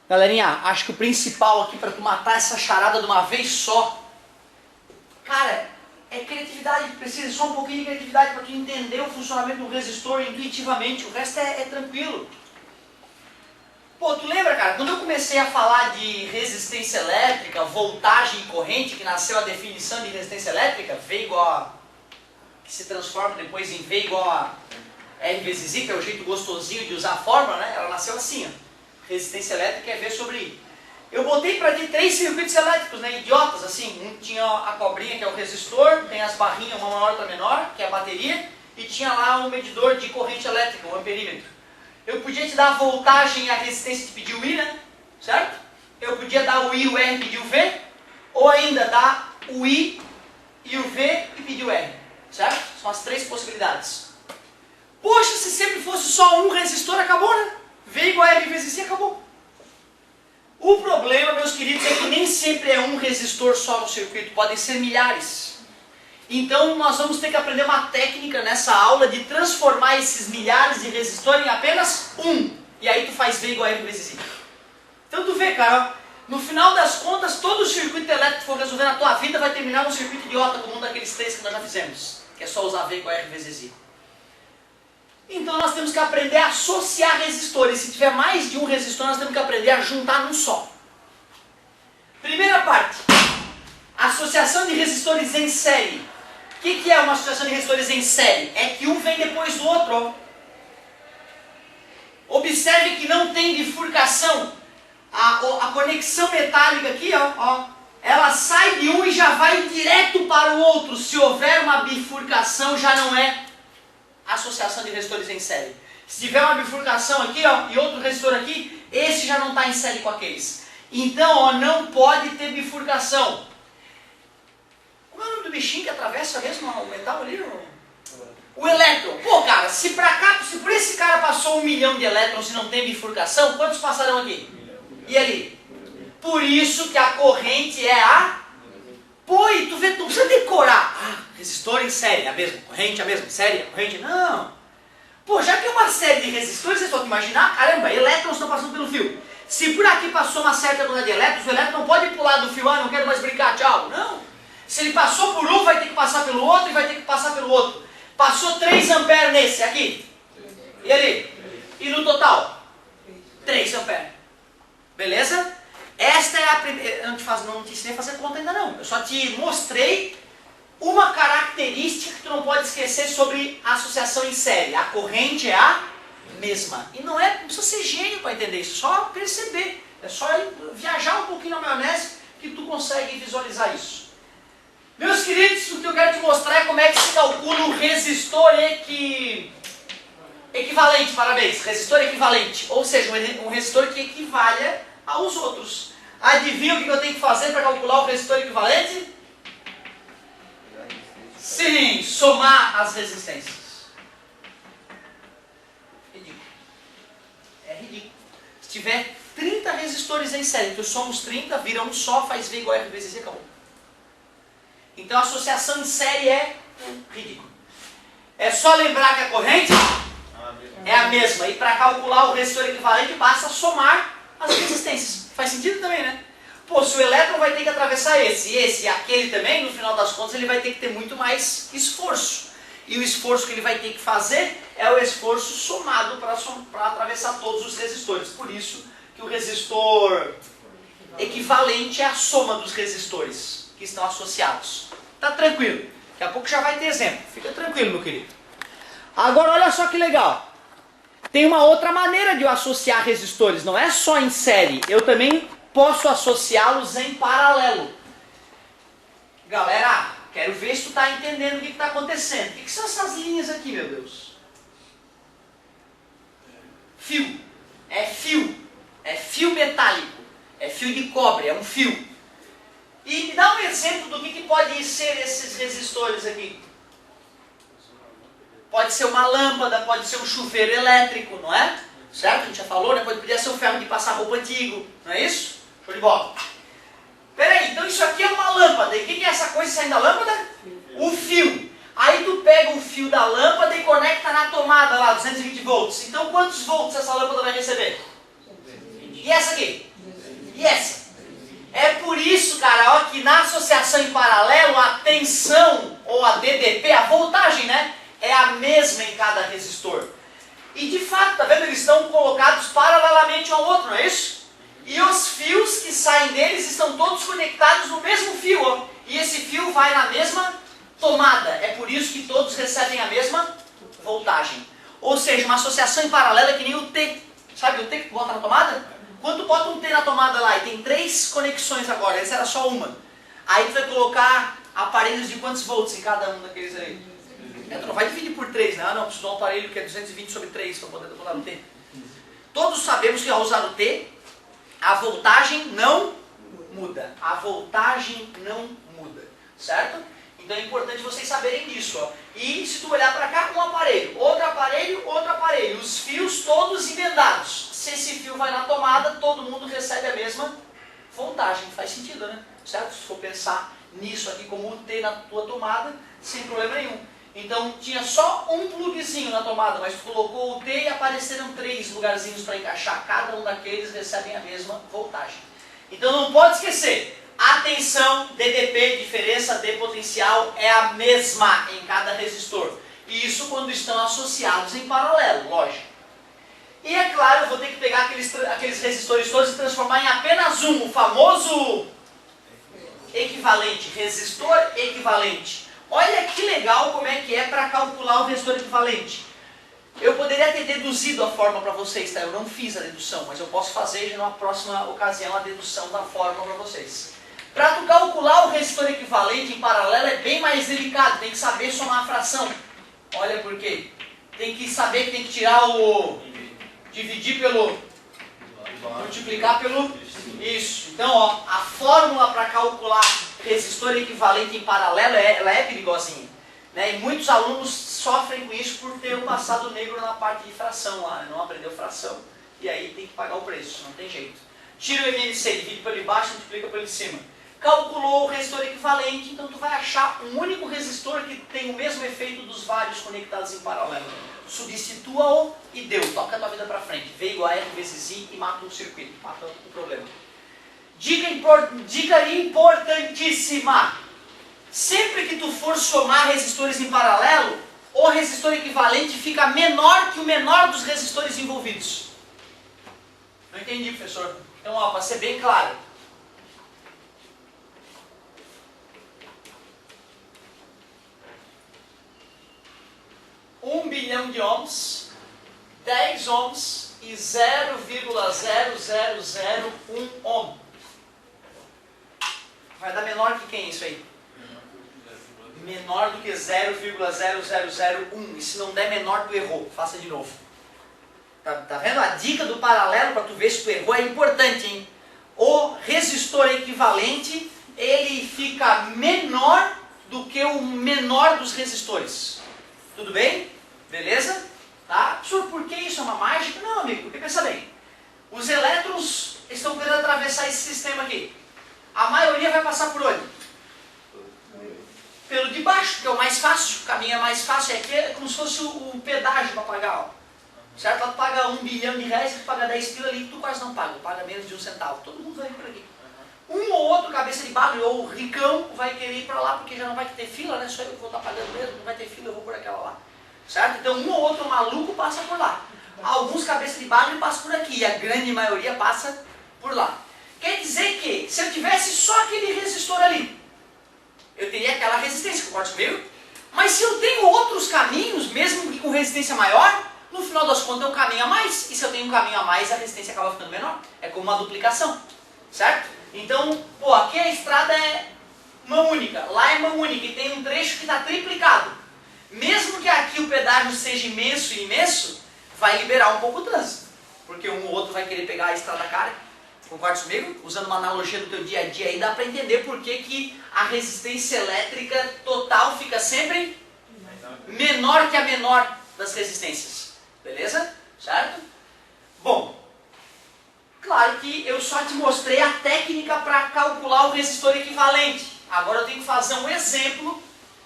Galerinha, acho que o principal aqui para tu matar essa charada de uma vez só, cara, é criatividade. Precisa só um pouquinho de criatividade para tu entender o funcionamento do resistor intuitivamente. O resto é tranquilo. Pô, tu lembra, cara, quando eu comecei a falar de resistência elétrica, voltagem e corrente, que nasceu a definição de resistência elétrica, V igual a... que se transforma depois em V igual a R vezes I, que é o jeito gostosinho de usar a fórmula, né? Ela nasceu assim, ó. Resistência elétrica é V sobre I. Eu botei pra ti 3 circuitos elétricos, né? Idiotas, assim. Um tinha a cobrinha, que é o resistor, tem as barrinhas, uma maior, outra menor, que é a bateria, e tinha lá um medidor de corrente elétrica, o amperímetro. Eu podia te dar a voltagem e a resistência que pediu o I, né? Certo? Eu podia dar o I, o R e pedir o V, ou ainda dar o I e o V e pedir o R. Certo? São as 3 possibilidades. Poxa, se sempre fosse só um resistor, acabou, né? V igual a R vezes I, acabou. O problema, meus queridos, é que nem sempre é um resistor só no circuito, podem ser milhares. Então nós vamos ter que aprender uma técnica nessa aula de transformar esses milhares de resistores em apenas um. E aí tu faz V igual a R vezes I. Então tu vê, cara, no final das contas, todo o circuito elétrico que for resolver na tua vida vai terminar num circuito idiota como um daqueles 3 que nós já fizemos. Que é só usar V igual a R vezes I. Então nós temos que aprender a associar resistores. Se tiver mais de um resistor, nós temos que aprender a juntar num só. Primeira parte. Associação de resistores em série. O que é uma associação de resistores em série? É que um vem depois do outro. Ó. Observe que não tem bifurcação. A conexão metálica aqui, ó, ela sai de um e já vai direto para o outro. Se houver uma bifurcação, já não é associação de resistores em série. Se tiver uma bifurcação aqui, ó, e outro resistor aqui, esse já não está em série com aqueles. Então, ó, não pode ter bifurcação. Como é o nome do bichinho que atravessa mesmo o metal ali? O elétron. Pô, cara, se pra cá, se por esse cara passou 1 milhão de elétrons e não tem bifurcação, quantos passarão aqui? E ali? Por isso que a corrente é a... Pô, e tu vê, tu não precisa decorar. Resistor em série, é a mesma. Corrente é a mesma. Série, corrente, não. Pô, já que é uma série de resistores, vocês podem imaginar, caramba, elétrons estão passando pelo fio. Se por aqui passou uma certa quantidade de elétrons, o elétron não pode pular do fio, não quero mais brincar, tchau. Não. Se ele passou por um, vai ter que passar pelo outro e vai ter que passar pelo outro. Passou 3 amperes nesse aqui. E ali? E no total? 3 amperes. Beleza? Esta é a primeira... Eu não te ensinei a fazer conta ainda não. Eu só te mostrei uma característica que tu não pode esquecer sobre a associação em série. A corrente é a mesma. E não precisa ser gênio para entender isso. Só perceber. É só viajar um pouquinho na maionese que tu consegue visualizar isso. Meus queridos, o que eu quero te mostrar é como é que se calcula o resistor equivalente. Parabéns. Resistor equivalente. Ou seja, um resistor que equivalha aos outros. Adivinha o que eu tenho que fazer para calcular o resistor equivalente? Sim, somar as resistências. Ridículo. É ridículo. Se tiver 30 resistores em série, tu soma os 30, vira um só, faz V igual a R vezes I, acabou. Então a associação em série é ridículo. É só lembrar que a corrente é a mesma. E para calcular o resistor equivalente, basta somar as resistências. Faz sentido também, né? Pô, se o elétron vai ter que atravessar esse e aquele também, no final das contas ele vai ter que ter muito mais esforço. E o esforço que ele vai ter que fazer é o esforço somado para atravessar todos os resistores. Por isso que o resistor equivalente é a soma dos resistores que estão associados. Tá tranquilo. Daqui a pouco já vai ter exemplo. Fica tranquilo, meu querido. Agora olha só que legal. Tem uma outra maneira de eu associar resistores. Não é só em série. Eu também posso associá-los em paralelo. Galera, quero ver se tu está entendendo o que está acontecendo. O que são essas linhas aqui, meu Deus? Fio. É fio. É fio metálico. É fio de cobre. É um fio. E me dá um exemplo do que pode ser esses resistores aqui. Pode ser uma lâmpada, pode ser um chuveiro elétrico, não é? Certo? A gente já falou, né? Poderia ser um ferro de passar roupa antigo, não é isso? Show de bola. Peraí, então isso aqui é uma lâmpada. E o que é essa coisa saindo da lâmpada? O fio. Aí tu pega o fio da lâmpada e conecta na tomada lá, 220 volts. Então quantos volts essa lâmpada vai receber? E essa aqui? E essa? É por isso, cara, ó, que na associação em paralelo, a tensão, ou a DDP, a voltagem, né, é a mesma em cada resistor. E de fato, tá vendo? Eles estão colocados paralelamente um ao outro, não é isso? E os fios que saem deles estão todos conectados no mesmo fio, ó. E esse fio vai na mesma tomada. É por isso que todos recebem a mesma voltagem. Ou seja, uma associação em paralelo é que nem o T. Sabe o T que tu bota na tomada? Quando tu bota um T na tomada lá e tem 3 conexões agora, essa era só uma. Aí tu vai colocar aparelhos de quantos volts em cada um daqueles aí? Tu não vai dividir por 3, né? Ah, não, preciso de um aparelho que é 220 sobre 3 para poder botar no T. Todos sabemos que ao usar o T, a voltagem não muda. A voltagem não muda, certo? Então é importante vocês saberem disso, ó. E se tu olhar para cá, um aparelho, outro aparelho, os fios todos emendados. Se esse fio vai na tomada, todo mundo recebe a mesma voltagem. Faz sentido, né? Certo? Se for pensar nisso aqui como um T na tua tomada, sem problema nenhum. Então tinha só um pluguezinho na tomada, mas tu colocou o T e apareceram 3 lugarzinhos para encaixar. Cada um daqueles recebem a mesma voltagem. Então não pode esquecer. A tensão, DDP, diferença de potencial, é a mesma em cada resistor. E isso quando estão associados em paralelo, lógico. E é claro, eu vou ter que pegar aqueles resistores todos e transformar em apenas um, o famoso equivalente, resistor equivalente. Olha que legal como é que é para calcular o resistor equivalente. Eu poderia ter deduzido a forma para vocês, tá? Eu não fiz a dedução, mas eu posso fazer já numa próxima ocasião a dedução da forma para vocês. Para tu calcular o resistor equivalente em paralelo é bem mais delicado, tem que saber somar a fração. Olha por quê. Tem que saber que tem que tirar o... dividir pelo... multiplicar pelo... Isso. Então, ó, a fórmula para calcular resistor equivalente em paralelo, ela é perigosinha. Né? E muitos alunos sofrem com isso por ter o passado negro na parte de fração lá, né? Não aprendeu fração e aí tem que pagar o preço, não tem jeito. Tira o MNC, divide pelo baixo, multiplica pelo cima. Calculou o resistor equivalente, então tu vai achar um único resistor que tem o mesmo efeito dos vários conectados em paralelo. Substitua-o e deu, toca a tua vida para frente. V igual a R vezes I e mata o circuito, mata o problema. Dica importantíssima. Sempre que tu for somar resistores em paralelo, o resistor equivalente fica menor que o menor dos resistores envolvidos. Não entendi, professor. Então, ó, para ser bem claro. Um bilhão de ohms, 10 ohms e 0,0001 ohm. Vai dar menor que quem isso aí? Menor do que 0,0001. E se não der menor, tu errou. Faça de novo. Tá vendo? A dica do paralelo para tu ver se tu errou é importante, hein? O resistor equivalente, ele fica menor do que o menor dos resistores. Tudo bem? Beleza? Tá? Professor, por que isso é uma mágica? Não, amigo, porque pensa bem. Os elétrons estão querendo atravessar esse sistema aqui. A maioria vai passar por onde? Pelo de baixo, que é o mais fácil, o caminho é mais fácil. Aqui é como se fosse o pedágio para pagar. Ó. Certo? Lá tu paga 1 bilhão de reais, tu paga 10 pila ali, tu quase não paga. Paga menos de 1 centavo. Todo mundo vai vir por aqui. Um ou outro cabeça de bagulho, ou ricão, vai querer ir para lá, porque já não vai ter fila, né? Só eu que vou estar pagando mesmo, não vai ter fila, eu vou por aquela lá. Certo? Então um ou outro maluco passa por lá. Alguns cabeças de bagulho passam por aqui, e a grande maioria passa por lá. Quer dizer que, se eu tivesse só aquele resistor ali, eu teria aquela resistência, concorda comigo? Mas se eu tenho outros caminhos, mesmo que com resistência maior, no final das contas é um caminho a mais. E se eu tenho um caminho a mais, a resistência acaba ficando menor. É como uma duplicação, certo? Então, pô, aqui a estrada é mão única, lá é mão única e tem um trecho que está triplicado. Mesmo que aqui o pedágio seja imenso e imenso, vai liberar um pouco o trânsito. Porque um ou outro vai querer pegar a estrada cara. Concorda comigo? Usando uma analogia do teu dia a dia aí, dá para entender por que a resistência elétrica total fica sempre menor que a menor das resistências. Beleza? Certo? Bom, claro que eu só te mostrei a técnica para calcular o resistor equivalente. Agora eu tenho que fazer um exemplo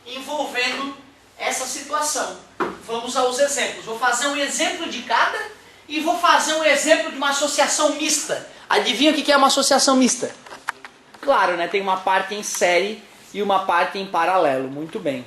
envolvendo essa situação. Vamos aos exemplos. Vou fazer um exemplo de cada e vou fazer um exemplo de uma associação mista. Adivinha o que é uma associação mista? Claro, né? Tem uma parte em série e uma parte em paralelo. Muito bem.